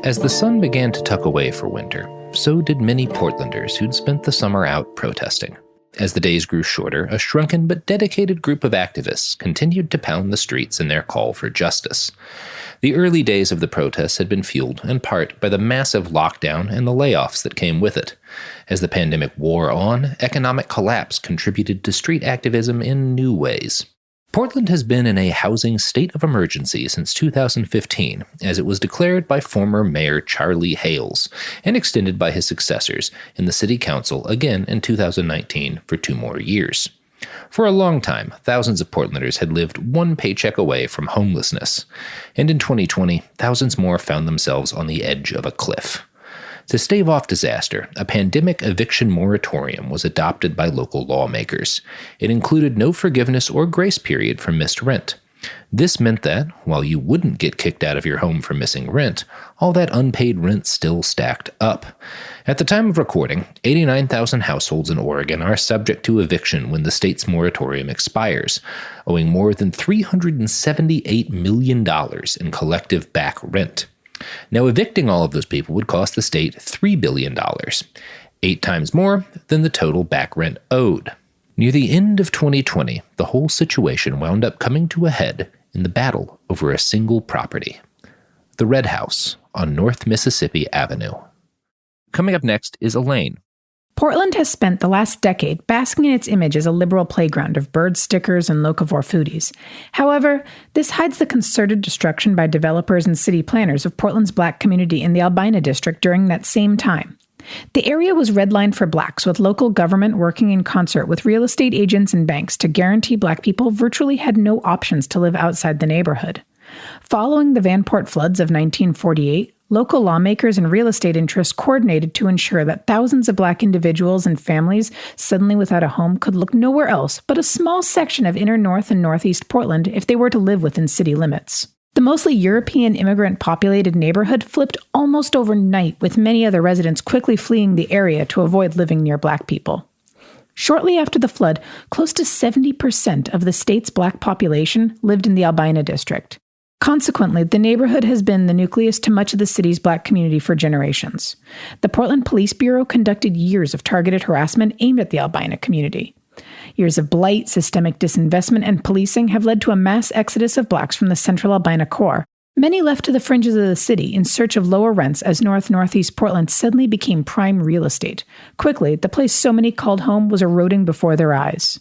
As the sun began to tuck away for winter, so did many Portlanders who'd spent the summer out protesting. As the days grew shorter, a shrunken but dedicated group of activists continued to pound the streets in their call for justice. The early days of the protests had been fueled, in part, by the massive lockdown and the layoffs that came with it. As the pandemic wore on, economic collapse contributed to street activism in new ways. Portland has been in a housing state of emergency since 2015, as it was declared by former Mayor Charlie Hales and extended by his successors in the City Council again in 2019 for 2 more years. For a long time, thousands of Portlanders had lived one paycheck away from homelessness, and in 2020, thousands more found themselves on the edge of a cliff. To stave off disaster, a pandemic eviction moratorium was adopted by local lawmakers. It included no forgiveness or grace period for missed rent. This meant that, while you wouldn't get kicked out of your home for missing rent, all that unpaid rent still stacked up. At the time of recording, 89,000 households in Oregon are subject to eviction when the state's moratorium expires, owing more than $378 million in collective back rent. Now, evicting all of those people would cost the state $3 billion, 8 times more than the total back rent owed. Near the end of 2020, the whole situation wound up coming to a head in the battle over a single property, the Red House on North Mississippi Avenue. Coming up next is Elaine. Portland has spent the last decade basking in its image as a liberal playground of bird stickers and locavore foodies. However, this hides the concerted destruction by developers and city planners of Portland's Black community in the Albina district during that same time. The area was redlined for Blacks, with local government working in concert with real estate agents and banks to guarantee Black people virtually had no options to live outside the neighborhood. Following the Vanport floods of 1948, local lawmakers and real estate interests coordinated to ensure that thousands of Black individuals and families suddenly without a home could look nowhere else but a small section of inner North and Northeast Portland if they were to live within city limits. The mostly European immigrant-populated neighborhood flipped almost overnight, with many other residents quickly fleeing the area to avoid living near Black people. Shortly after the flood, close to 70% of the state's Black population lived in the Albina district. Consequently, the neighborhood has been the nucleus to much of the city's Black community for generations. The Portland Police Bureau conducted years of targeted harassment aimed at the Albina community. Years of blight, systemic disinvestment, and policing have led to a mass exodus of Blacks from the central Albina core. Many left to the fringes of the city in search of lower rents as Northeast Portland suddenly became prime real estate. Quickly, the place so many called home was eroding before their eyes.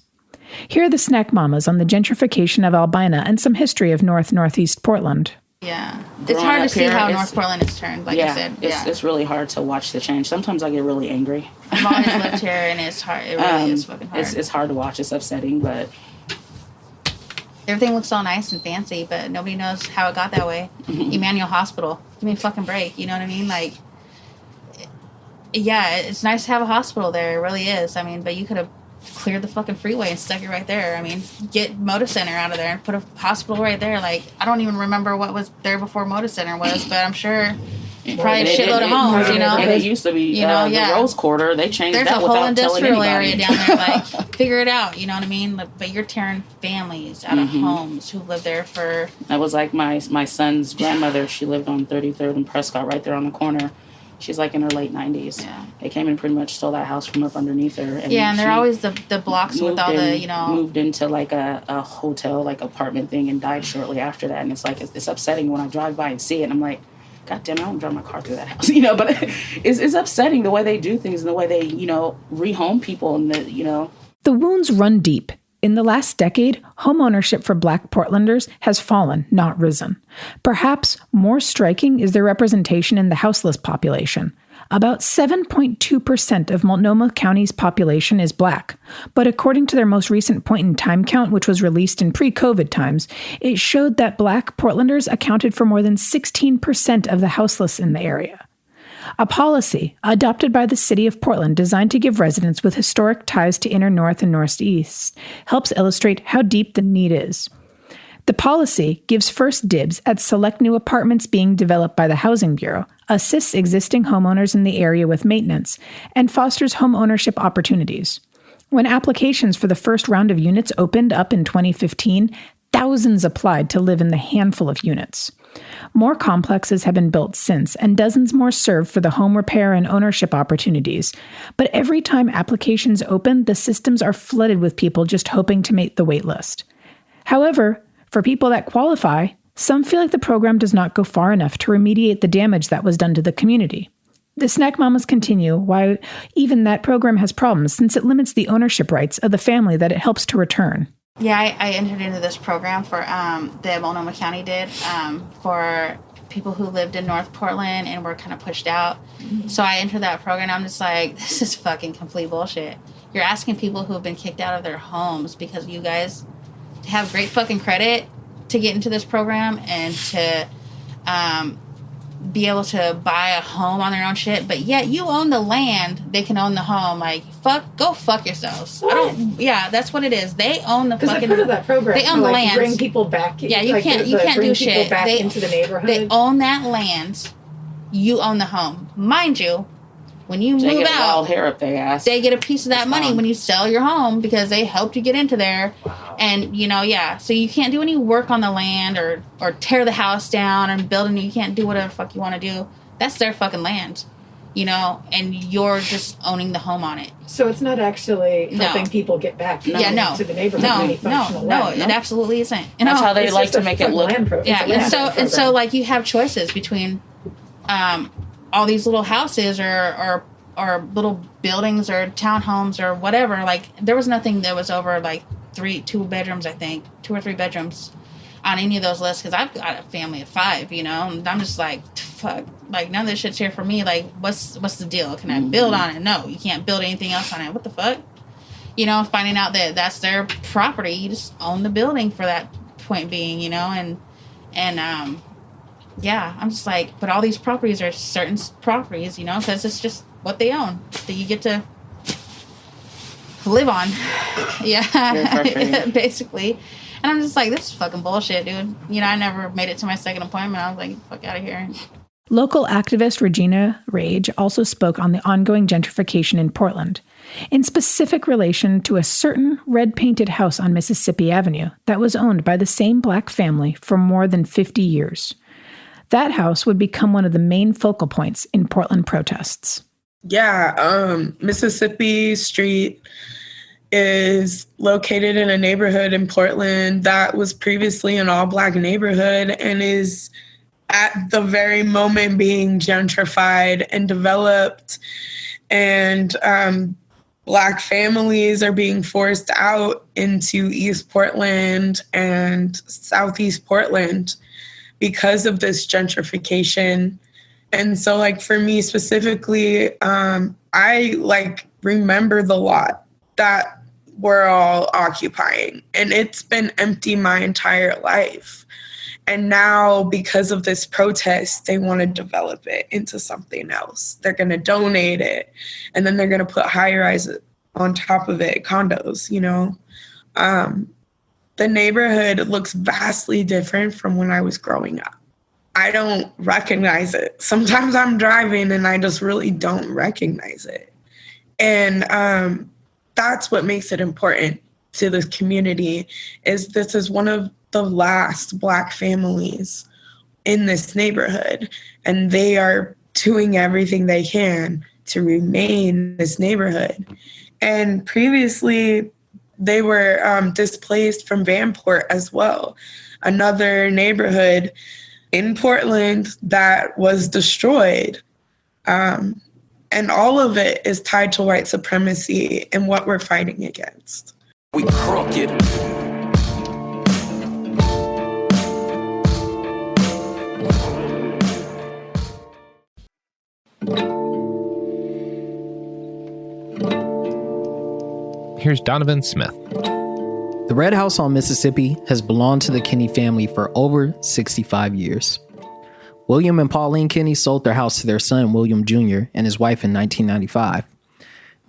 Here are the snack mamas on the gentrification of Albina and some history of Northeast Portland. Yeah, it's hard to see how North Portland has turned, like I said. It's really hard to watch the change. Sometimes I get really angry. I've always lived here, and it's hard. It really is fucking hard. It's hard to watch. It's upsetting, but everything looks all nice and fancy, but nobody knows how it got that way. Emmanuel Hospital. Give me a fucking break, you know what I mean? Like, yeah, it's nice to have a hospital there. It really is. I mean, but you could have cleared the fucking freeway and stuck it right there. I mean, get Moda Center out of there and put a hospital right there. Like, I don't even remember what was there before Moda Center was, but I'm sure probably a shitload of homes, you know. And it used to be, the Rose Quarter. They changed There's that without telling anybody. There's a whole industrial area down there. Like, figure it out, you know what I mean? But you're tearing families out of homes who live there for... That was like my son's grandmother. She lived on 33rd and Prescott, right there on the corner. She's like in her late 90s. Yeah. They came and pretty much stole that house from up underneath her. And yeah, and they're always the blocks with all the, you know... Moved into like a hotel, like apartment thing and died shortly after that. And it's like, it's upsetting when I drive by and see it. And I'm like, God damn it, I don't drive my car through that house. You know, but it's upsetting the way they do things and the way they, you know, rehome people and the, you know... The wounds run deep. In the last decade, homeownership for Black Portlanders has fallen, not risen. Perhaps more striking is their representation in the houseless population. About 7.2% of Multnomah County's population is Black, but according to their most recent point-in-time count, which was released in pre-COVID times, it showed that Black Portlanders accounted for more than 16% of the houseless in the area. A policy adopted by the city of Portland designed to give residents with historic ties to inner North and Northeast helps illustrate how deep the need is. The policy gives first dibs at select new apartments being developed by the Housing Bureau, assists existing homeowners in the area with maintenance, and fosters home ownership opportunities. When applications for the first round of units opened up in 2015, thousands applied to live in the handful of units. More complexes have been built since, and dozens more serve for the home repair and ownership opportunities. But every time applications open, the systems are flooded with people just hoping to make the wait list. However, for people that qualify, some feel like the program does not go far enough to remediate the damage that was done to the community. The Snack Mamas continue why even that program has problems, since it limits the ownership rights of the family that it helps to return. Yeah, I entered into this program for that Multnomah County did for people who lived in North Portland and were kind of pushed out. Mm-hmm. So I entered that program. And I'm just like, this is fucking complete bullshit. You're asking people who have been kicked out of their homes because you guys have great fucking credit to get into this program and to be able to buy a home on their own shit, but yet you own the land, they can own the home. Like, go fuck yourselves. What? That's what it is. They own the fucking. Because I've heard of that program. They own the land. Bring people back. Yeah, you can't do shit. Back into the neighborhood. They own that land. You own the home, mind you. When you move out, wild hair up their ass. They get a piece of that money when you sell your home because they helped you get into there. Wow. And, so you can't do any work on the land or tear the house down and build a new. You can't do whatever the fuck you want to do. That's their fucking land, and you're just owning the home on it. So it's not actually helping people get back into the neighborhood in any functional way. It absolutely isn't. And that's how they like to make it look. And so like you have choices between all these little houses or little buildings or townhomes or whatever. Like there was nothing that was over like 2 bedrooms, I think, 2 or 3 bedrooms on any of those lists because I've got a family of 5, and I'm just like, fuck, like none of this shit's here for me. Like what's the deal? Can I build on it? No, you can't build anything else on it. What the fuck? Finding out that that's their property, you just own the building for that point being, yeah, I'm just like, but all these properties are certain properties, because it's just what they own that you get to live on. Yeah, basically. And I'm just like, this is fucking bullshit, dude. I never made it to my second appointment. I was like, fuck out of here. Local activist Regina Rage also spoke on the ongoing gentrification in Portland, in specific relation to a certain red-painted house on Mississippi Avenue that was owned by the same black family for more than 50 years. That house would become one of the main focal points in Portland protests. Yeah, Mississippi Street is located in a neighborhood in Portland that was previously an all-black neighborhood and is at the very moment being gentrified and developed. And black families are being forced out into East Portland and Southeast Portland because of this gentrification. And so like for me specifically, I like remember the lot that we're all occupying, and it's been empty my entire life. And now because of this protest, they want to develop it into something else. They're going to donate it, and then they're going to put high-rise on top of it, condos, The neighborhood looks vastly different from when I was growing up. I don't recognize it. Sometimes I'm driving and I just really don't recognize it. And that's what makes it important to this community, is this is one of the last black families in this neighborhood, and they are doing everything they can to remain in this neighborhood. And previously, they were displaced from Vanport as well, another neighborhood in Portland that was destroyed. And all of it is tied to white supremacy and what we're fighting against. We crooked. Here's Donovan Smith. The Red House on Mississippi has belonged to the Kinney family for over 65 years. William and Pauline Kinney sold their house to their son, William Jr., and his wife in 1995.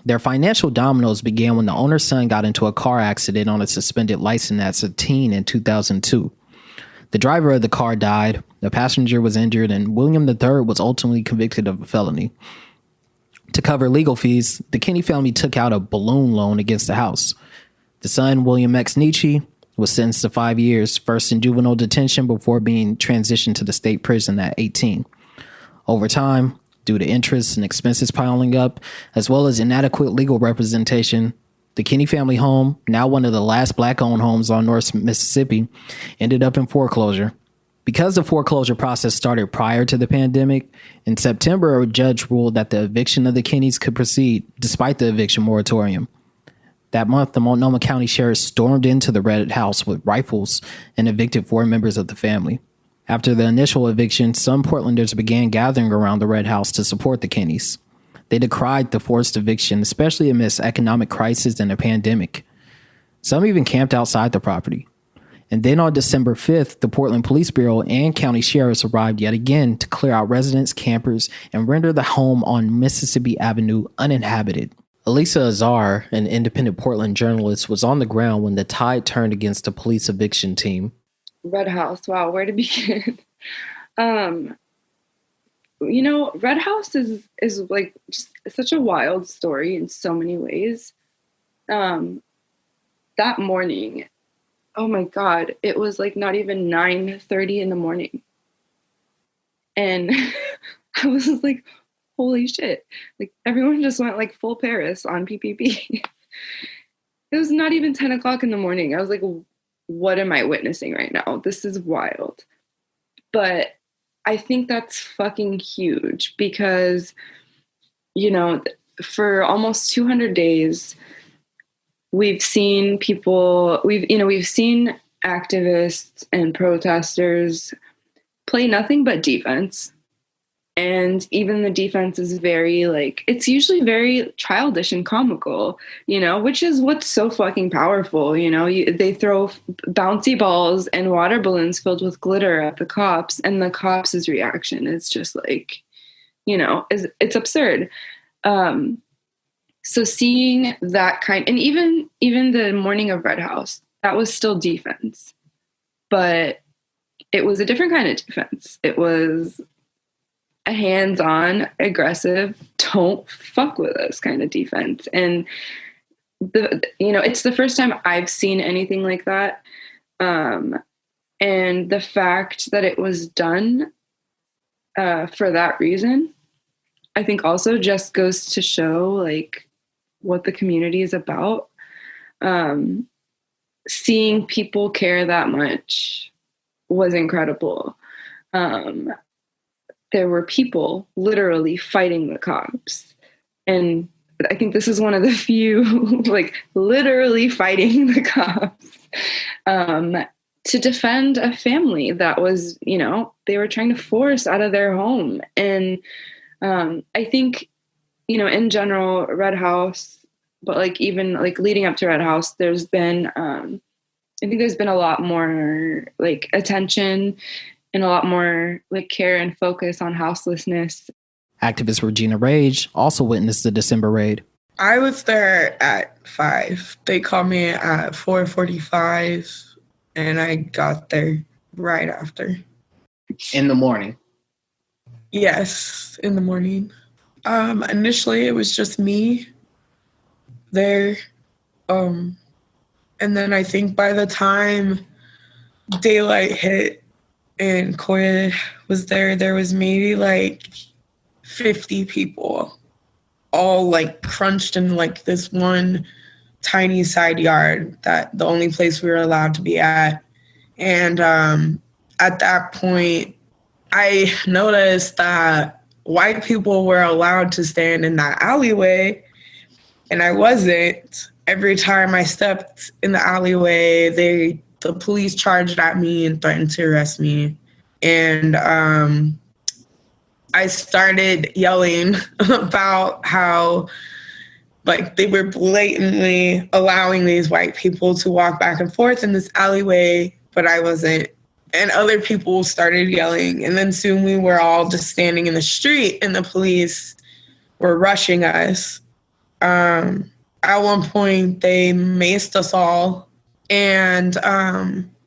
Their financial dominoes began when the owner's son got into a car accident on a suspended license as a teen in 2002. The driver of the car died, the passenger was injured, and William III was ultimately convicted of a felony. To cover legal fees, the Kinney family took out a balloon loan against the house. The son, William X. Nietzsche, was sentenced to 5 years, first in juvenile detention before being transitioned to the state prison at 18. Over time, due to interest and expenses piling up, as well as inadequate legal representation, the Kinney family home, now one of the last black-owned homes on North Mississippi, ended up in foreclosure. Because the foreclosure process started prior to the pandemic, in September, a judge ruled that the eviction of the Kinneys could proceed despite the eviction moratorium. That month, the Multnomah County Sheriff stormed into the Red House with rifles and evicted 4 members of the family. After the initial eviction, some Portlanders began gathering around the Red House to support the Kinneys. They decried the forced eviction, especially amidst economic crisis and a pandemic. Some even camped outside the property. And then on December 5th, the Portland Police Bureau and county sheriffs arrived yet again to clear out residents, campers, and render the home on Mississippi Avenue uninhabited. Elisa Azar, an independent Portland journalist, was on the ground when the tide turned against the police eviction team. Red House, wow, where to begin? Red House is like just such a wild story in so many ways. That morning, oh my God, it was like not even 9:30 in the morning. And I was just like, holy shit. Like everyone just went like full Paris on PPP. It was not even 10 o'clock in the morning. I was like, what am I witnessing right now? This is wild. But I think that's fucking huge because, for almost 200 days, we've seen activists and protesters play nothing but defense. And even the defense is very it's usually very childish and comical, which is what's so fucking powerful. They throw bouncy balls and water balloons filled with glitter at the cops, and the cops' reaction is just it's absurd. So seeing that and even the morning of Red House, that was still defense, but it was a different kind of defense. It was a hands-on, aggressive, don't fuck with us kind of defense. And it's the first time I've seen anything like that. And the fact that it was done for that reason, I think also just goes to show what the community is about. Seeing people care that much was incredible. There were people literally fighting the cops. And I think this is one of the few, literally fighting the cops to defend a family that was, they were trying to force out of their home. And I think, in general, Red House, but even leading up to Red House, there's been, I think there's been a lot more attention and a lot more care and focus on houselessness. Activist Regina Rage also witnessed the December raid. I was there at 5. They called me at 4:45, and I got there right after. In the morning? Yes, in the morning. Initially, it was just me there. And then I think by the time daylight hit, and Koya was there was maybe 50 people all crunched in this one tiny side yard, that the only place we were allowed to be at. And at that point, I noticed that white people were allowed to stand in that alleyway, and I wasn't. Every time I stepped in the alleyway, the police charged at me and threatened to arrest me. And I started yelling about how they were blatantly allowing these white people to walk back and forth in this alleyway, but I wasn't. And other people started yelling. And then soon we were all just standing in the street and the police were rushing us. At one point, they maced us all and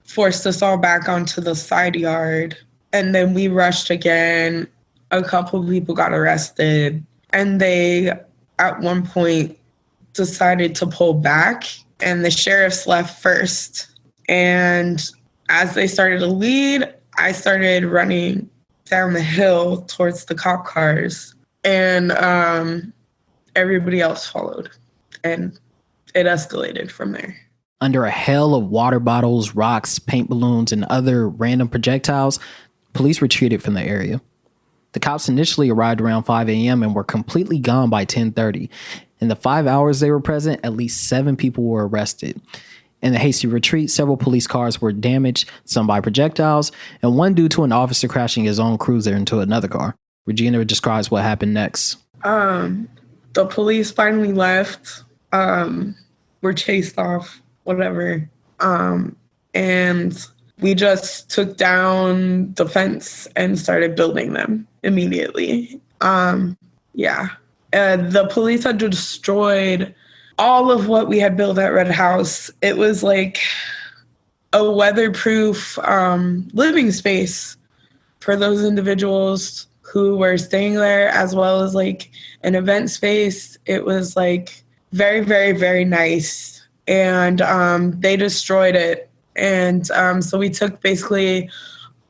forced us all back onto the side yard. And then we rushed again. A couple of people got arrested. and they at one point decided to pull back, and the sheriffs left first. And as they started to lead, I started running down the hill towards the cop cars, and everybody else followed, and it escalated from there. Under a hail of water bottles, rocks, paint balloons, and other random projectiles, police retreated from the area. The cops initially arrived around 5 a.m. and were completely gone by 10:30. In the 5 hours they were present, at least 7 people were arrested. In the hasty retreat, several police cars were damaged, some by projectiles, and one due to an officer crashing his own cruiser into another car. Regina describes what happened next. The police finally left, were chased off, whatever. And we just took down the fence and started building them immediately. The police had destroyed all of what we had built at Red House. It was like a weatherproof living space for those individuals who were staying there, as well as like an event space. It was like very, very, very nice. And they destroyed it. And so we took basically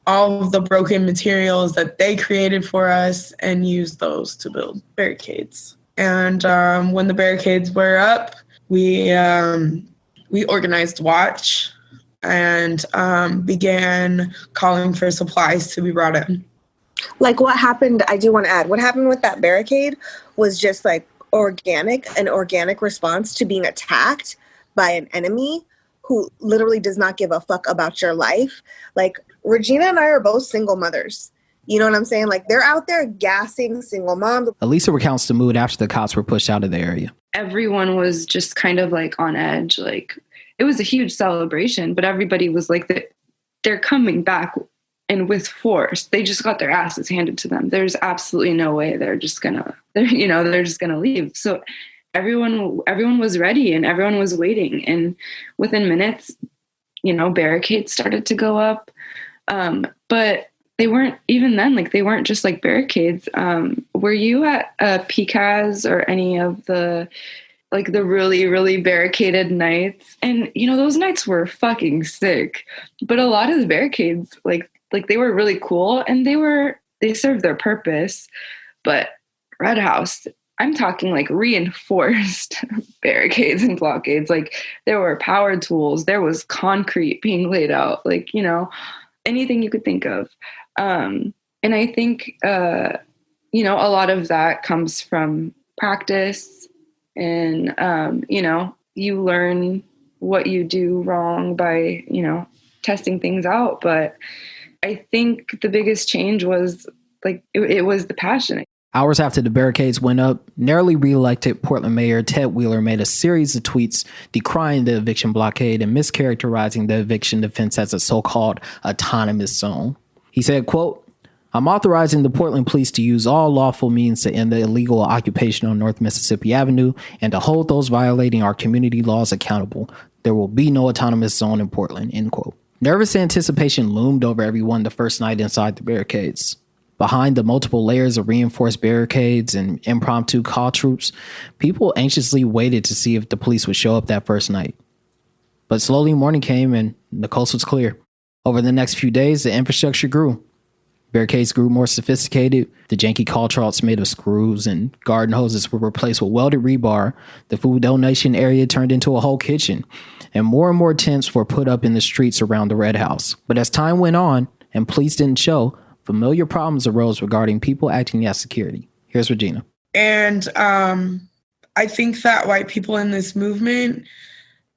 all of the broken materials that they created for us and used those to build barricades. And when the barricades were up, we organized watch and began calling for supplies to be brought in. Like what happened, I do want to add, what happened with that barricade was just like an organic response to being attacked by an enemy who literally does not give a fuck about your life. Like Regina and I are both single mothers. You know what I'm saying? Like they're out there gassing single moms. Elisa recounts the mood after the cops were pushed out of the area. Everyone was just kind of like on edge. Like it was a huge celebration, but everybody was like, they're coming back and with force. They just got their asses handed to them. There's absolutely no way they're just gonna leave. So everyone was ready and everyone was waiting. And within minutes, barricades started to go up. But they weren't even then, like they weren't just like barricades. Were you at PCAS or any of the really, really barricaded nights? And, those nights were fucking sick. But a lot of the barricades, like they were really cool and they served their purpose. But Red House, I'm talking like reinforced barricades and blockades. Like there were power tools, there was concrete being laid out, like, anything you could think of. And I think, a lot of that comes from practice and, you learn what you do wrong by, testing things out. But I think the biggest change was like, it was the passion. Hours after the barricades went up, narrowly reelected Portland Mayor Ted Wheeler made a series of tweets decrying the eviction blockade and mischaracterizing the eviction defense as a so-called autonomous zone. He said, quote, "I'm authorizing the Portland police to use all lawful means to end the illegal occupation on North Mississippi Avenue and to hold those violating our community laws accountable. There will be no autonomous zone in Portland," end quote. Nervous anticipation loomed over everyone the first night inside the barricades. Behind the multiple layers of reinforced barricades and impromptu call troops, people anxiously waited to see if the police would show up that first night. But slowly morning came and the coast was clear. Over the next few days, the infrastructure grew. Barricades grew more sophisticated. The janky call charts made of screws and garden hoses were replaced with welded rebar. The food donation area turned into a whole kitchen. And more tents were put up in the streets around the Red House. But as time went on and police didn't show, familiar problems arose regarding people acting as security. Here's Regina. And I think that white people in this movement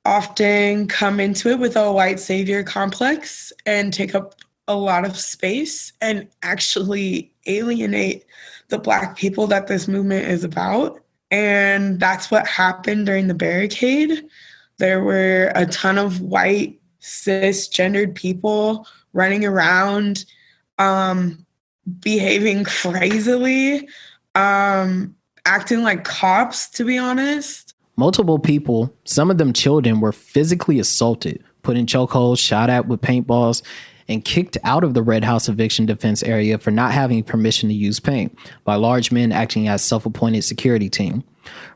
often come into it with a white savior complex and take up a lot of space and actually alienate the Black people that this movement is about. And that's what happened during the barricade. There were a ton of white, cisgendered people running around, behaving crazily, acting like cops, to be honest. Multiple people, some of them children, were physically assaulted, put in chokeholds, shot at with paintballs, and kicked out of the Red House eviction defense area for not having permission to use paint by large men acting as self-appointed security team.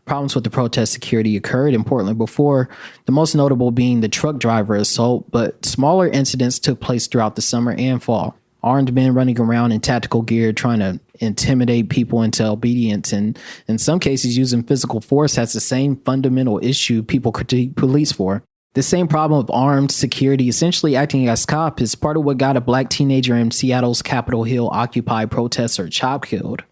Problems with the protest security occurred in Portland before, the most notable being the truck driver assault, but smaller incidents took place throughout the summer and fall. Armed men running around in tactical gear trying to intimidate people into obedience, and in some cases using physical force has the same fundamental issue people critique police for. The same problem of armed security essentially acting as cop is part of what got a black teenager in Seattle's Capitol Hill Occupy protester Chop killed.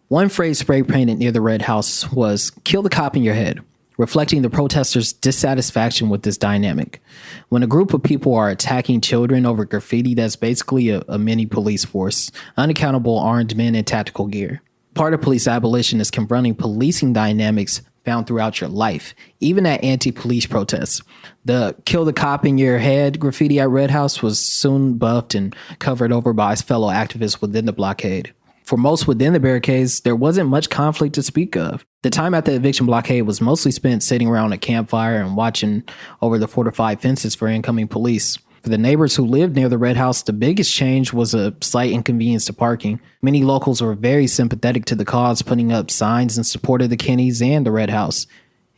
One phrase spray painted near the Red House was, "Kill the cop in your head," reflecting the protesters' dissatisfaction with this dynamic. When a group of people are attacking children over graffiti, that's basically a mini police force, unaccountable armed men in tactical gear. Part of police abolition is confronting policing dynamics found throughout your life, even at anti-police protests. The "kill the cop in your head" graffiti at Red House was soon buffed and covered over by his fellow activists within the blockade. For most within the barricades, there wasn't much conflict to speak of. The time at the eviction blockade was mostly spent sitting around a campfire and watching over the fortified fences for incoming police. For the neighbors who lived near the Red House, the biggest change was a slight inconvenience to parking. Many locals were very sympathetic to the cause, putting up signs in support of the Kennys and the Red House,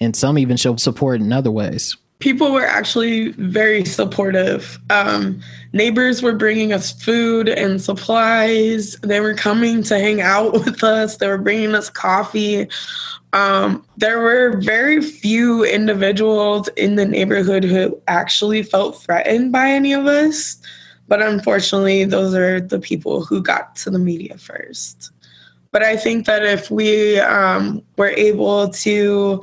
and some even showed support in other ways. People were actually very supportive. Neighbors were bringing us food and supplies. They were coming to hang out with us. They were bringing us coffee. There were very few individuals in the neighborhood who actually felt threatened by any of us. But unfortunately, those are the people who got to the media first. But I think that if we were able to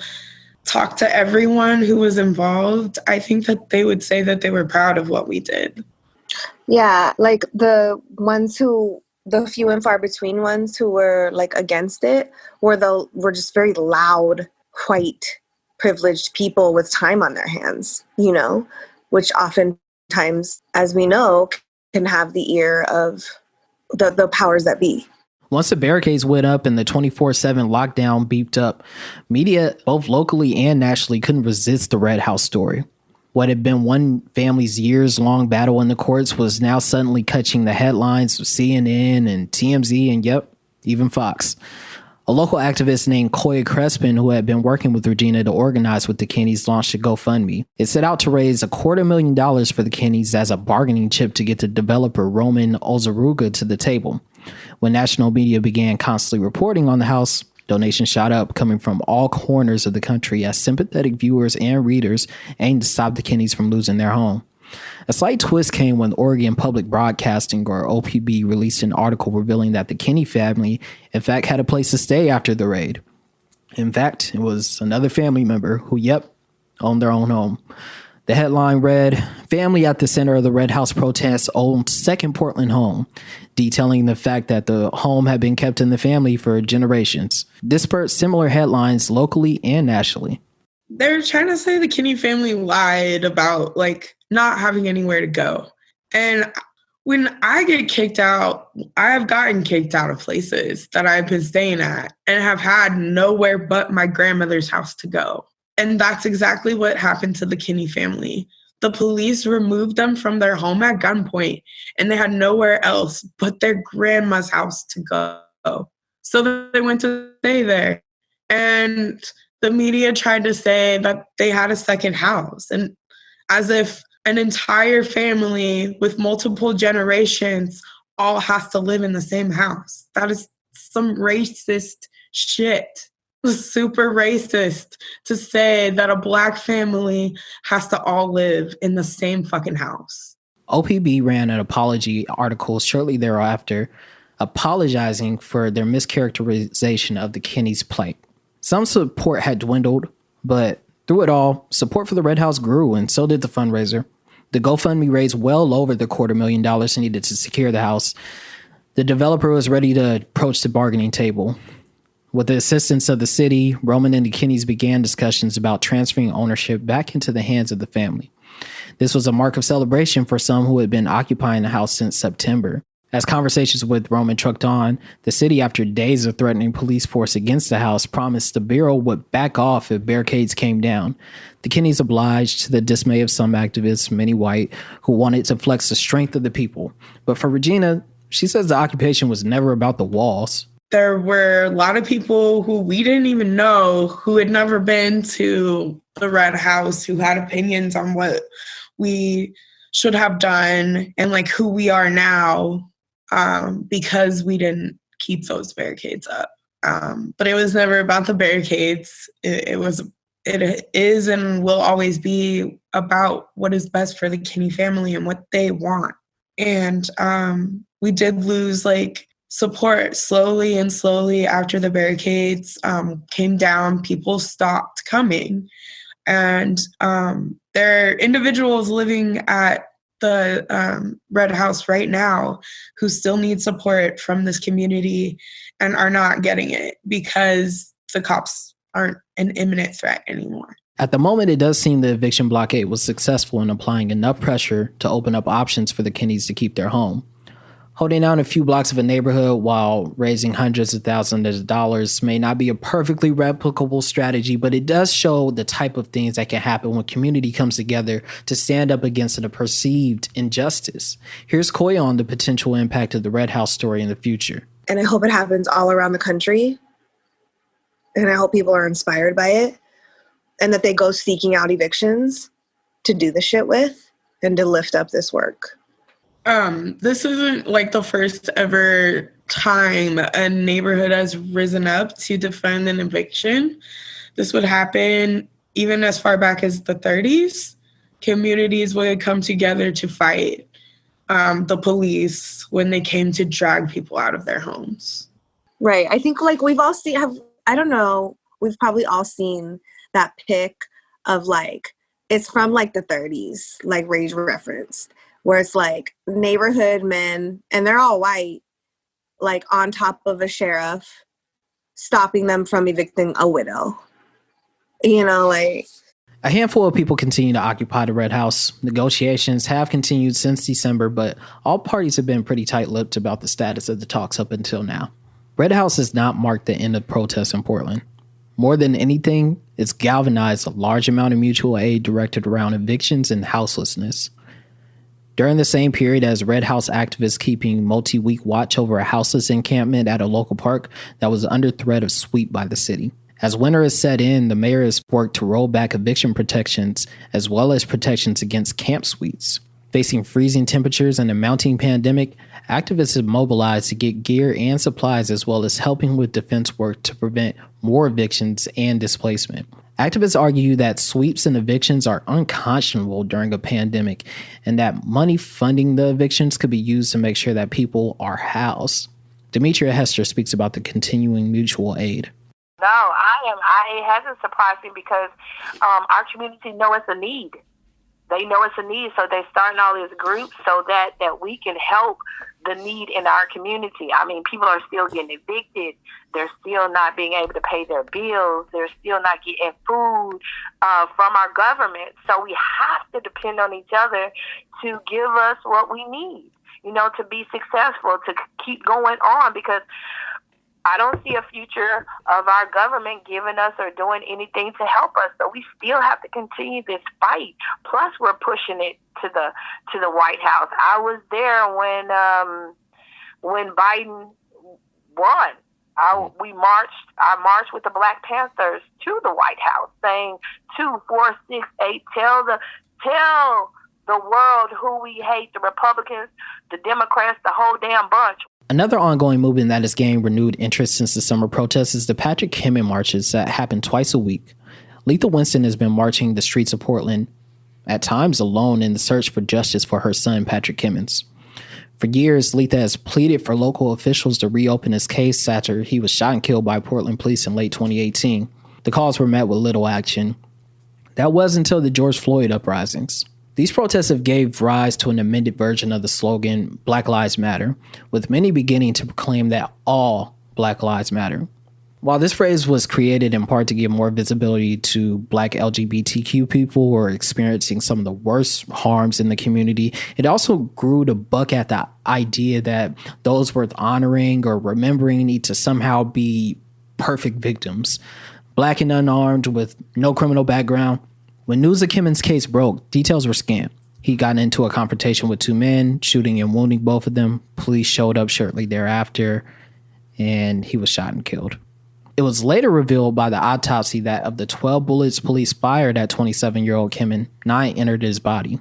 talk to everyone who was involved, I think that they would say that they were proud of what we did. Yeah, like the few and far between ones who were like against it were just very loud, white, privileged people with time on their hands, which oftentimes, as we know, can have the ear of the powers that be. Once the barricades went up and the 24/7 lockdown beeped up, media, both locally and nationally, couldn't resist the Red House story. What had been one family's years-long battle in the courts was now suddenly catching the headlines of CNN and TMZ and, even Fox. A local activist named Koya Crespin, who had been working with Regina to organize with the Kennys, launched a GoFundMe. It set out to raise $250,000 for the Kennys as a bargaining chip to get the developer Roman Ozaruga to the table. When national media began constantly reporting on the house, donations shot up, coming from all corners of the country as sympathetic viewers and readers aimed to stop the Kennys from losing their home. A slight twist came when Oregon Public Broadcasting, or OPB, released an article revealing that the Kenney family, in fact, had a place to stay after the raid. In fact, it was another family member who, owned their own home. The headline read, "Family at the center of the Red House protests owned second Portland home," detailing the fact that the home had been kept in the family for generations. This spurred similar headlines locally and nationally. They're trying to say the Kenney family lied about not having anywhere to go. And when I get kicked out, I have gotten kicked out of places that I've been staying at and have had nowhere but my grandmother's house to go. And that's exactly what happened to the Kenney family. The police removed them from their home at gunpoint, and they had nowhere else but their grandma's house to go. So they went to stay there. And the media tried to say that they had a second house, and as if an entire family with multiple generations all has to live in the same house. That is some racist shit. Super racist to say that a Black family has to all live in the same fucking house. OPB ran an apology article shortly thereafter, apologizing for their mischaracterization of the Kennys' plight. Some support had dwindled, but through it all, support for the Red House grew, and so did the fundraiser. The GoFundMe raised well over the $250,000 needed to secure the house. The developer was ready to approach the bargaining table. With the assistance of the city, Roman and the Kennys began discussions about transferring ownership back into the hands of the family. This was a mark of celebration for some who had been occupying the house since September. As conversations with Roman trucked on, the city, after days of threatening police force against the house, promised the Bureau would back off if barricades came down. The Kennys obliged, to the dismay of some activists, many white, who wanted to flex the strength of the people. But for Regina, she says the occupation was never about the walls. There were a lot of people who we didn't even know, who had never been to the Red House, who had opinions on what we should have done and like who we are now, because we didn't keep those barricades up. But it was never about the barricades. It is and will always be about what is best for the Kinney family and what they want. And we did lose like support slowly after the barricades came down. People stopped coming. And there are individuals living at the Red House right now who still need support from this community and are not getting it because the cops aren't an imminent threat anymore. At the moment, it does seem the eviction blockade was successful in applying enough pressure to open up options for the Kennys to keep their home. Holding down a few blocks of a neighborhood while raising hundreds of thousands of dollars may not be a perfectly replicable strategy, but it does show the type of things that can happen when community comes together to stand up against a perceived injustice. Here's Koya on the potential impact of the Red House story in the future. And I hope it happens all around the country. And I hope people are inspired by it and that they go seeking out evictions to do the shit with and to lift up this work. This isn't like the first ever time a neighborhood has risen up to defend an eviction. This would happen even as far back as the 30s. Communities would come together to fight the police when they came to drag people out of their homes. Right. I think like we've all seen, we've probably all seen that pic of like, it's from like the 30s, like Rage referenced, where it's like neighborhood men, and they're all white, like on top of a sheriff, stopping them from evicting a widow. You know, like... A handful of people continue to occupy the Red House. Negotiations have continued since December, but all parties have been pretty tight-lipped about the status of the talks up until now. Red House has not marked the end of protests in Portland. More than anything, it's galvanized a large amount of mutual aid directed around evictions and houselessness. During the same period as Red House activists keeping multi-week watch over a houseless encampment at a local park that was under threat of sweep by the city. As winter has set in, the mayor has worked to roll back eviction protections as well as protections against camp suites. Facing freezing temperatures and a mounting pandemic, activists have mobilized to get gear and supplies as well as helping with defense work to prevent more evictions and displacement. Activists argue that sweeps and evictions are unconscionable during a pandemic and that money funding the evictions could be used to make sure that people are housed. Demetria Hester speaks about the continuing mutual aid. No, it hasn't surprised me because our community know it's a need. They know it's a need, so they're starting all these groups so that we can help the need in our community. I mean, people are still getting evicted. They're still not being able to pay their bills. They're still not getting food from our government. So we have to depend on each other to give us what we need, to be successful, to keep going on, because I don't see a future of our government giving us or doing anything to help us. So we still have to continue this fight. Plus, we're pushing it to the White House. I was there when Biden won. I marched with the Black Panthers to the White House, saying 2, 4, 6, 8. Tell the world who we hate: the Republicans, the Democrats, the whole damn bunch. Another ongoing movement that has gained renewed interest since the summer protests is the Patrick Kinchen marches that happen twice a week. Letha Winston has been marching the streets of Portland, at times alone, in the search for justice for her son, Patrick Kinchen. For years, Letha has pleaded for local officials to reopen his case after he was shot and killed by Portland police in late 2018. The calls were met with little action. That was until the George Floyd uprisings. These protests have gave rise to an amended version of the slogan, Black Lives Matter, with many beginning to proclaim that all Black Lives Matter. While this phrase was created in part to give more visibility to Black LGBTQ people who are experiencing some of the worst harms in the community, it also grew to buck at the idea that those worth honoring or remembering need to somehow be perfect victims, Black and unarmed with no criminal background. When news of Kimmen's case broke, details were scant. He got into a confrontation with two men, shooting and wounding both of them. Police showed up shortly thereafter, and he was shot and killed. It was later revealed by the autopsy that of the 12 bullets police fired at 27-year-old Kinchen, 9 entered his body.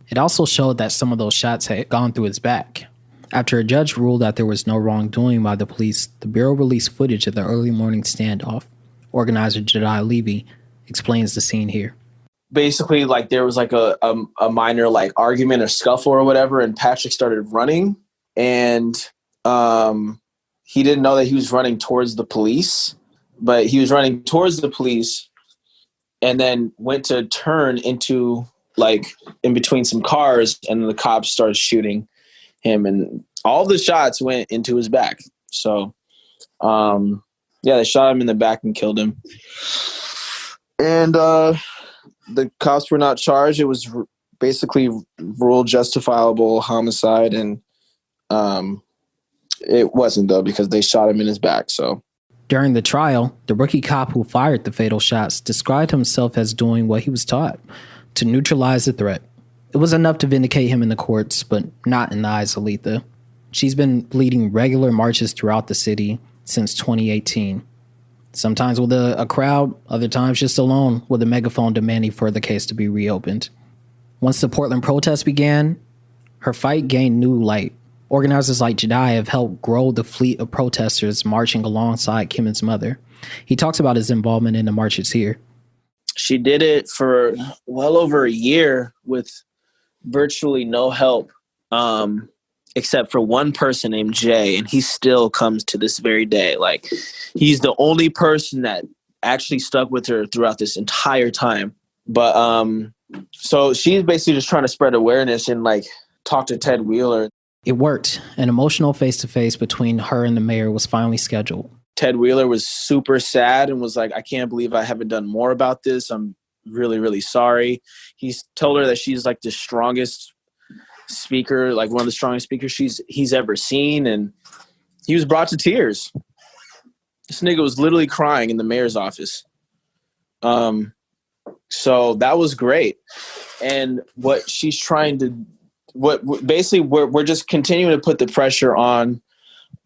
It also showed that some of those shots had gone through his back. After a judge ruled that there was no wrongdoing by the police, the Bureau released footage of the early morning standoff. Organizer Jedi Levy explains the scene here. Basically, like, there was like a minor like argument or scuffle or whatever, and Patrick started running, and he didn't know that he was running towards the police, but he was running towards the police and then went to turn into like in between some cars, and the cops started shooting him, and all the shots went into his back. So, yeah, they shot him in the back and killed him. And the cops were not charged. It was basically ruled justifiable homicide, and it wasn't, though, because they shot him in his back. So during the trial, the rookie cop who fired the fatal shots described himself as doing what he was taught, to neutralize the threat. It was enough to vindicate him in the courts, but not in the eyes of Letha. She's been leading regular marches throughout the city since 2018. Sometimes with a crowd, other times just alone, with a megaphone demanding for the case to be reopened. Once the Portland protests began, her fight gained new light. Organizers like Jedi have helped grow the fleet of protesters marching alongside Kimmen's mother. He talks about his involvement in the marches here. She did it for well over a year with virtually no help, except for one person named Jay, and he still comes to this very day. Like, he's the only person that actually stuck with her throughout this entire time. But so she's basically just trying to spread awareness and like talk to Ted Wheeler. It worked. An emotional face-to-face between her and the mayor was finally scheduled. Ted Wheeler was super sad and was like, I can't believe I haven't done more about this. I'm really, really sorry. He's told her that she's like the strongest speaker, like one of the strongest speakers he's ever seen. And he was brought to tears. This nigga was literally crying in the mayor's office. So that was great. And what she's trying to, basically we're just continuing to put the pressure on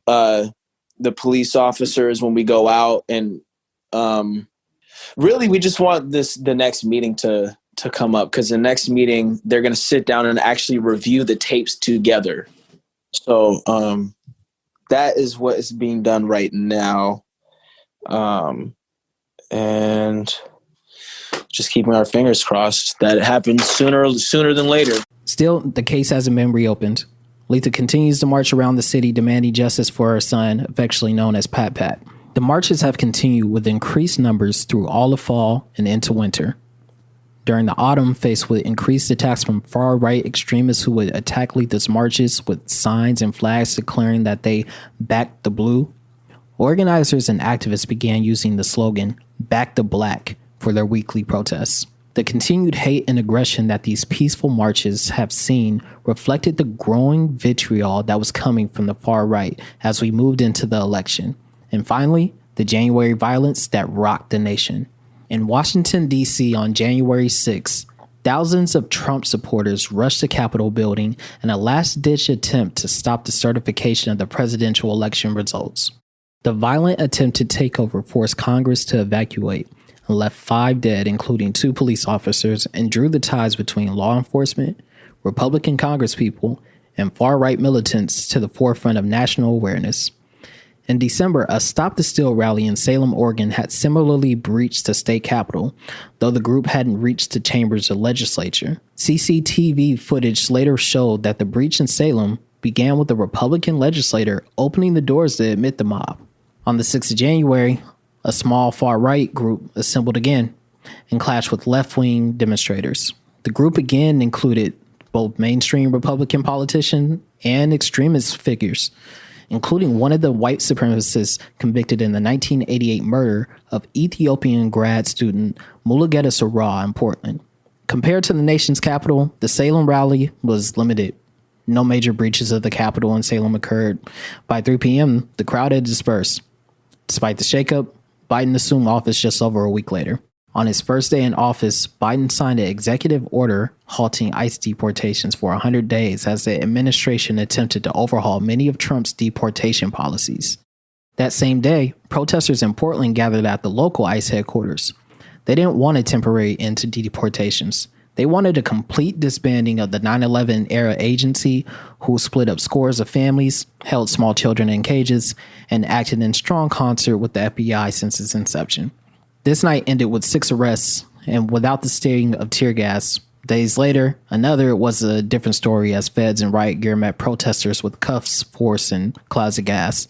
the police officers when we go out, and really we just want the next meeting to come up, because the next meeting they're going to sit down and actually review the tapes together. So that is what is being done right now, and just keeping our fingers crossed that it happens sooner than later. Still, the case hasn't been reopened. Letha continues to march around the city demanding justice for her son, affectionately known as Pat Pat. The marches have continued with increased numbers through all of fall and into winter. During the autumn, faced with increased attacks from far-right extremists who would attack Letha's marches with signs and flags declaring that they backed the blue, organizers and activists began using the slogan, "Back the Black," for their weekly protests. The continued hate and aggression that these peaceful marches have seen reflected the growing vitriol that was coming from the far right as we moved into the election. And finally, the January violence that rocked the nation. In Washington, D.C. on January 6, thousands of Trump supporters rushed the Capitol building in a last-ditch attempt to stop the certification of the presidential election results. The violent attempted takeover forced Congress to evacuate, and left 5 dead, including 2 police officers, and drew the ties between law enforcement, Republican congresspeople, and far-right militants to the forefront of national awareness. In December, a Stop the Steal rally in Salem, Oregon had similarly breached the state capitol, though the group hadn't reached the chambers of legislature. CCTV footage later showed that the breach in Salem began with a Republican legislator opening the doors to admit the mob. On the 6th of January, a small far-right group assembled again and clashed with left-wing demonstrators. The group again included both mainstream Republican politicians and extremist figures, including one of the white supremacists convicted in the 1988 murder of Ethiopian grad student Mulugeta Sarah in Portland. Compared to the nation's capital, the Salem rally was limited. No major breaches of the Capitol in Salem occurred. By 3 p.m., the crowd had dispersed. Despite the shakeup, Biden assumed office just over a week later. On his first day in office, Biden signed an executive order halting ICE deportations for 100 days as the administration attempted to overhaul many of Trump's deportation policies. That same day, protesters in Portland gathered at the local ICE headquarters. They didn't want a temporary end to deportations. They wanted a complete disbanding of the 9/11 era agency, who split up scores of families, held small children in cages, and acted in strong concert with the FBI since its inception. This night ended with 6 arrests, and without the sting of tear gas. Days later, another was a different story as feds and riot gear met protesters with cuffs, force, and clouds of gas.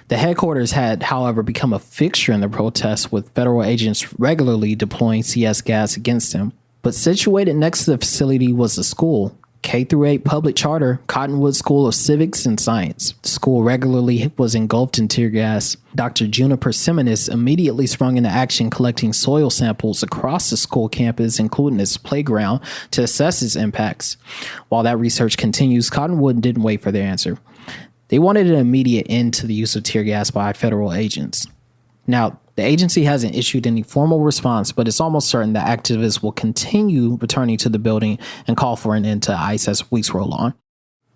The headquarters had, however, become a fixture in the protests, with federal agents regularly deploying CS gas against them. But situated next to the facility was a school, K-8 public charter, Cottonwood School of Civics and Science. The school regularly was engulfed in tear gas. Dr. Juniper Simonis immediately sprung into action, collecting soil samples across the school campus, including its playground, to assess its impacts. While that research continues, Cottonwood didn't wait for their answer. They wanted an immediate end to the use of tear gas by federal agents. Now, the agency hasn't issued any formal response, but it's almost certain that activists will continue returning to the building and call for an end to ICE as weeks roll on.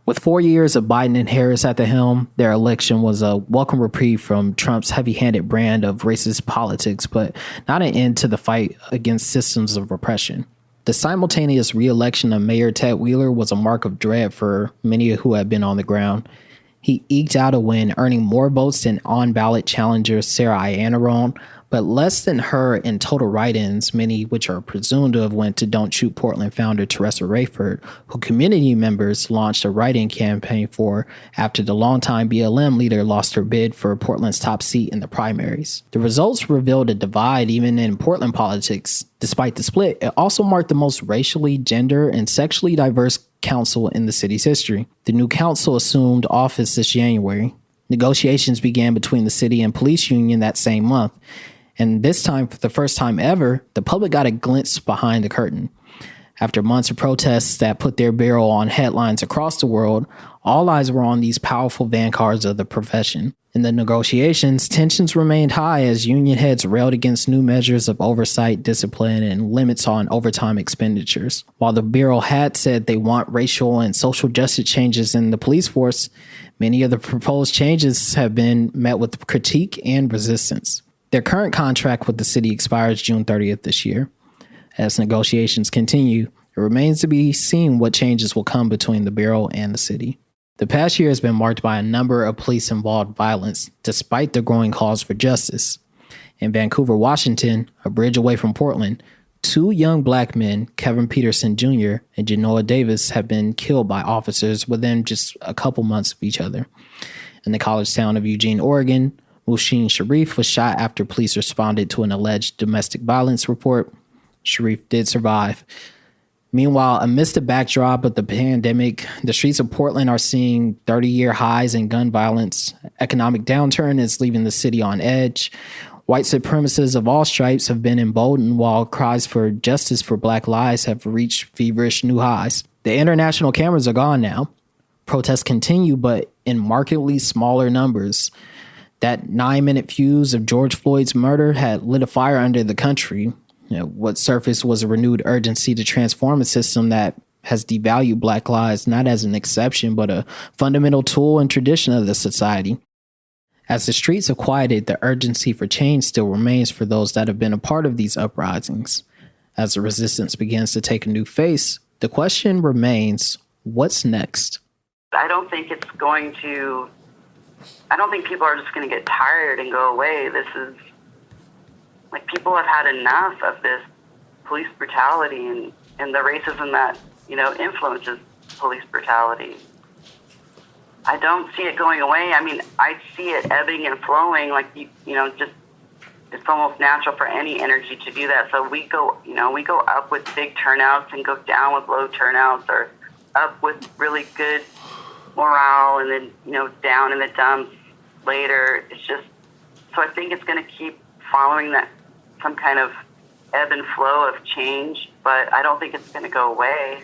With 4 years of Biden and Harris at the helm, their election was a welcome reprieve from Trump's heavy-handed brand of racist politics, but not an end to the fight against systems of repression. The simultaneous re-election of Mayor Ted Wheeler was a mark of dread for many who had been on the ground. He eked out a win, earning more votes than on-ballot challenger Sarah Iannarone, but less than her in total write-ins, many which are presumed to have went to Don't Shoot Portland founder Teresa Rayford, who community members launched a write-in campaign for after the longtime BLM leader lost her bid for Portland's top seat in the primaries. The results revealed a divide even in Portland politics. Despite the split, it also marked the most racially, gender, and sexually diverse council in the city's history. The new council assumed office this January. Negotiations began between the city and police union that same month. And this time, for the first time ever, the public got a glimpse behind the curtain. After months of protests that put their barrel on headlines across the world, all eyes were on these powerful vanguards of the profession. In the negotiations, tensions remained high as union heads railed against new measures of oversight, discipline, and limits on overtime expenditures. While the Bureau had said they want racial and social justice changes in the police force, many of the proposed changes have been met with critique and resistance. Their current contract with the city expires June 30th this year. As negotiations continue, it remains to be seen what changes will come between the Bureau and the city. The past year has been marked by a number of police-involved violence, despite the growing calls for justice. In Vancouver, Washington, a bridge away from Portland, 2 young black men, Kevin Peterson Jr. and Genoa Davis, have been killed by officers within just a couple months of each other. In the college town of Eugene, Oregon, Muhsin Sharif was shot after police responded to an alleged domestic violence report. Sharif did survive. Meanwhile, amidst the backdrop of the pandemic, the streets of Portland are seeing 30-year highs in gun violence. Economic downturn is leaving the city on edge. White supremacists of all stripes have been emboldened, while cries for justice for Black lives have reached feverish new highs. The international cameras are gone now. Protests continue, but in markedly smaller numbers. That 9-minute fuse of George Floyd's murder had lit a fire under the country. What surfaced was a renewed urgency to transform a system that has devalued Black lives not as an exception, but a fundamental tool and tradition of the society. As the streets have quieted, the urgency for change still remains for those that have been a part of these uprisings. As the resistance begins to take a new face, the question remains, what's next? I don't think people are just going to get tired and go away. This is, people have had enough of this police brutality and the racism that, influences police brutality. I don't see it going away. I mean, I see it ebbing and flowing, just it's almost natural for any energy to do that. So we go up with big turnouts and go down with low turnouts, or up with really good morale and then, down in the dumps later. It's just, so I think it's going to keep following that, some kind of ebb and flow of change, but I don't think it's going to go away.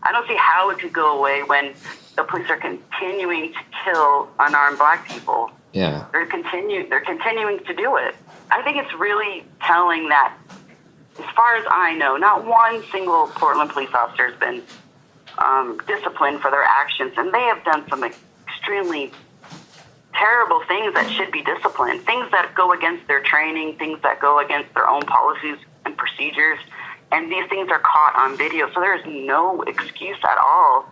I don't see how it could go away when the police are continuing to kill unarmed black people. Yeah. They're continuing to do it. I think it's really telling that, as far as I know, not one single Portland police officer has been disciplined for their actions, and they have done some extremely terrible things that should be disciplined, things that go against their training, things that go against their own policies and procedures, and these things are caught on video, so there's no excuse at all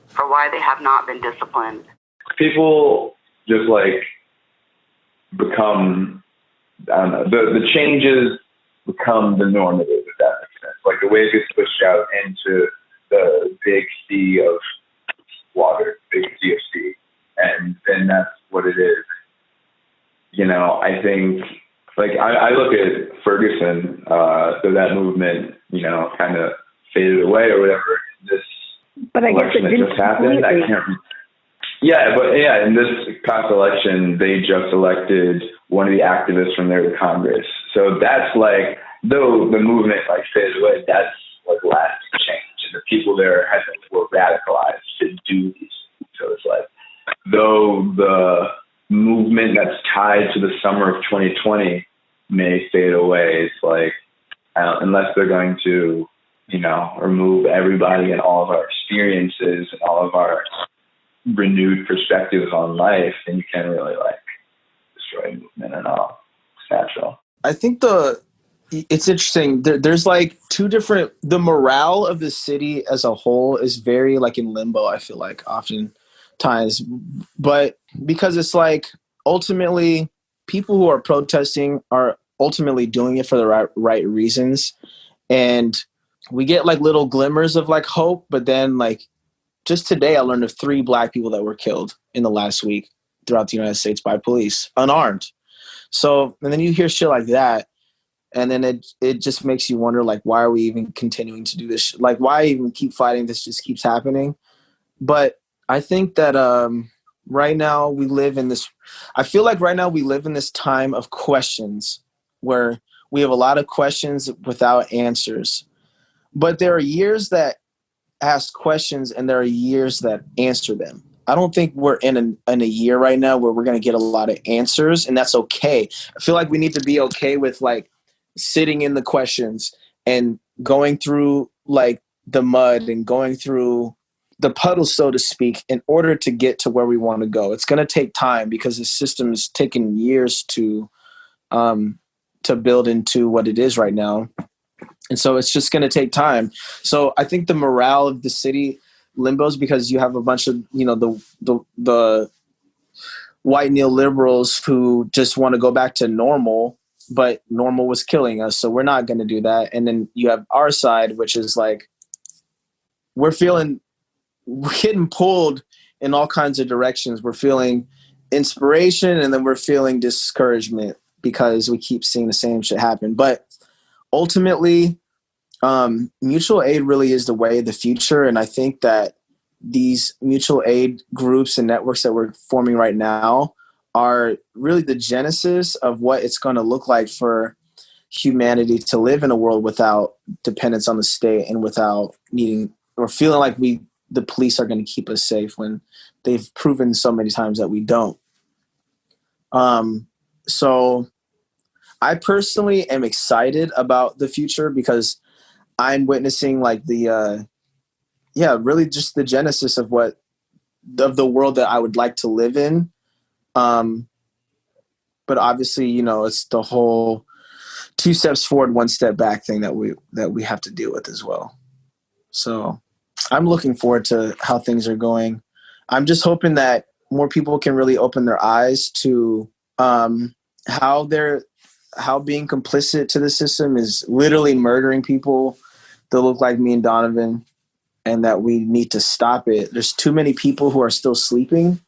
for why they have not been disciplined. People just become, I don't know, the changes become the normative, if that makes sense. Like the way it gets pushed out into the big sea of water, big sea of sea, and then that's what it is. I think, I look at Ferguson, so that movement, kind of faded away or whatever. This election that just happened, I can't. Yeah, in this past election, they just elected one of the activists from there to Congress. So that's though the movement faded away, that's lasting change, and the people there were radicalized to do these things. So it's though the movement that's tied to the summer of 2020 may fade away, it's unless they're going to, remove everybody and all of our experiences and all of our renewed perspectives on life, then you can't really destroy movement and all. It's natural. I think it's interesting. There's two different, the morale of the city as a whole is very in limbo, I feel oftentimes, but because it's ultimately people who are protesting are ultimately doing it for the right reasons. And we get little glimmers of hope, but then just today I learned of 3 black people that were killed in the last week throughout the United States by police, unarmed. So, and then you hear shit like that, and then it just makes you wonder, why are we even continuing to do this? Why even keep fighting? This just keeps happening. But I think that right now we live in this, I feel right now we live in this time of questions where we have a lot of questions without answers. But there are years that ask questions and there are years that answer them. I don't think we're in a year right now where we're going to get a lot of answers, and that's okay. I feel we need to be okay with sitting in the questions and going through the mud and going through the puddles, so to speak, in order to get to where we want to go. It's going to take time because the system is taking years to build into what it is right now. And so it's just going to take time. So I think the morale of the city limbos because you have a bunch of, the white neoliberals who just want to go back to normal, but normal was killing us. So we're not going to do that. And then you have our side, which is we're getting pulled in all kinds of directions. We're feeling inspiration and then we're feeling discouragement because we keep seeing the same shit happen. But ultimately, mutual aid really is the way of the future. And I think that these mutual aid groups and networks that we're forming right now are really the genesis of what it's going to look like for humanity to live in a world without dependence on the state and without needing or feeling the police are going to keep us safe when they've proven so many times that we don't. So I personally am excited about the future because I'm witnessing really just the genesis of the world that I would like to live in. But obviously, it's the whole 2 steps forward, 1 step back thing that we have to deal with as well. So I'm looking forward to how things are going. I'm just hoping that more people can really open their eyes to how being complicit to the system is literally murdering people that look like me and Donovan, and that we need to stop it. There's too many people who are still sleeping.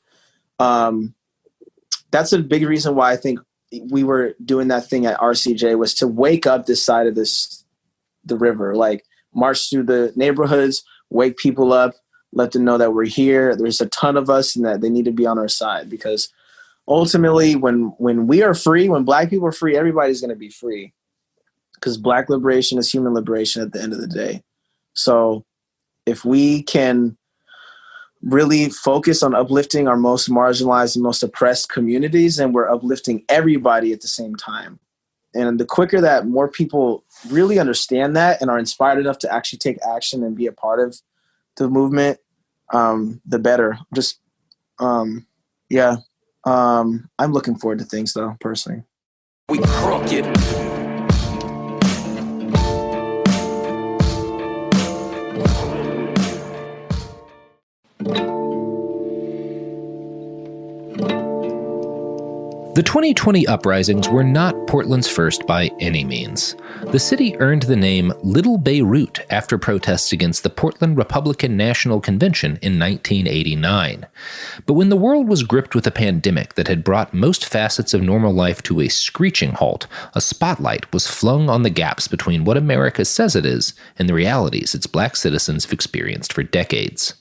That's a big reason why I think we were doing that thing at RCJ was to wake up this side of the river, march through the neighborhoods, wake people up, let them know that we're here. There's a ton of us and that they need to be on our side, because ultimately when we are free, when Black people are free, everybody's going to be free, because Black liberation is human liberation at the end of the day. So if we can really focus on uplifting our most marginalized and most oppressed communities, and we're uplifting everybody at the same time. And the quicker that more people really understand that and are inspired enough to actually take action and be a part of the movement, the better. I'm looking forward to things, though, personally. We crooked. The 2020 uprisings were not Portland's first by any means. The city earned the name Little Beirut after protests against the Portland Republican National Convention in 1989. But when the world was gripped with a pandemic that had brought most facets of normal life to a screeching halt, a spotlight was flung on the gaps between what America says it is and the realities its Black citizens have experienced for decades.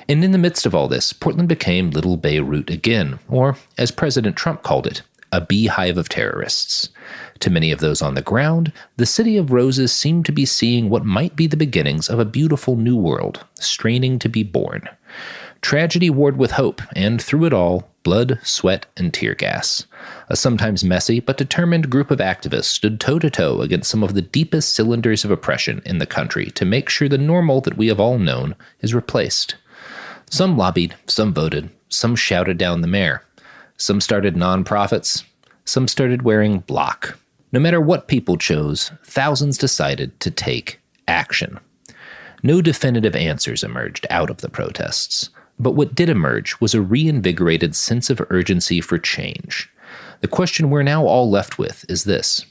And in the midst of all this, Portland became Little Beirut again, or, as President Trump called it, a beehive of terrorists. To many of those on the ground, the City of Roses seemed to be seeing what might be the beginnings of a beautiful new world, straining to be born. Tragedy warred with hope, and through it all, blood, sweat, and tear gas. A sometimes messy but determined group of activists stood toe-to-toe against some of the deepest cylinders of oppression in the country to make sure the normal that we have all known is replaced. Some lobbied, some voted, some shouted down the mayor. Some started nonprofits, some started wearing block. No matter what people chose, thousands decided to take action. No definitive answers emerged out of the protests, but what did emerge was a reinvigorated sense of urgency for change. The question we're now all left with is this: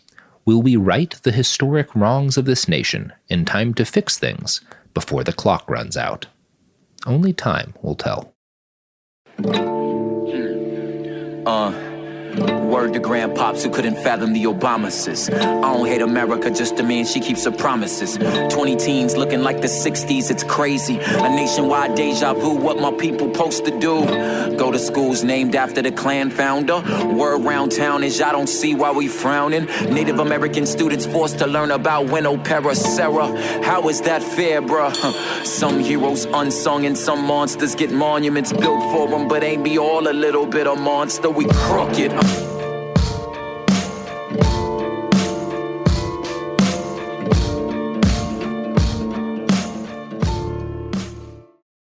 will we right the historic wrongs of this nation in time to fix things before the clock runs out? Only time will tell. Word to grandpops who couldn't fathom the Obamas. I don't hate America, just a man, she keeps her promises. 20 teens looking like the 60s, it's crazy. A nationwide deja vu, what my people supposed to do. Go to schools named after the Klan founder. Word around town is y'all don't see why we frowning. Native American students forced to learn about Winnow Sarah. How is that fair, bruh? Some heroes unsung and some monsters get monuments built for them, but ain't be all a little bit of monster. We crooked.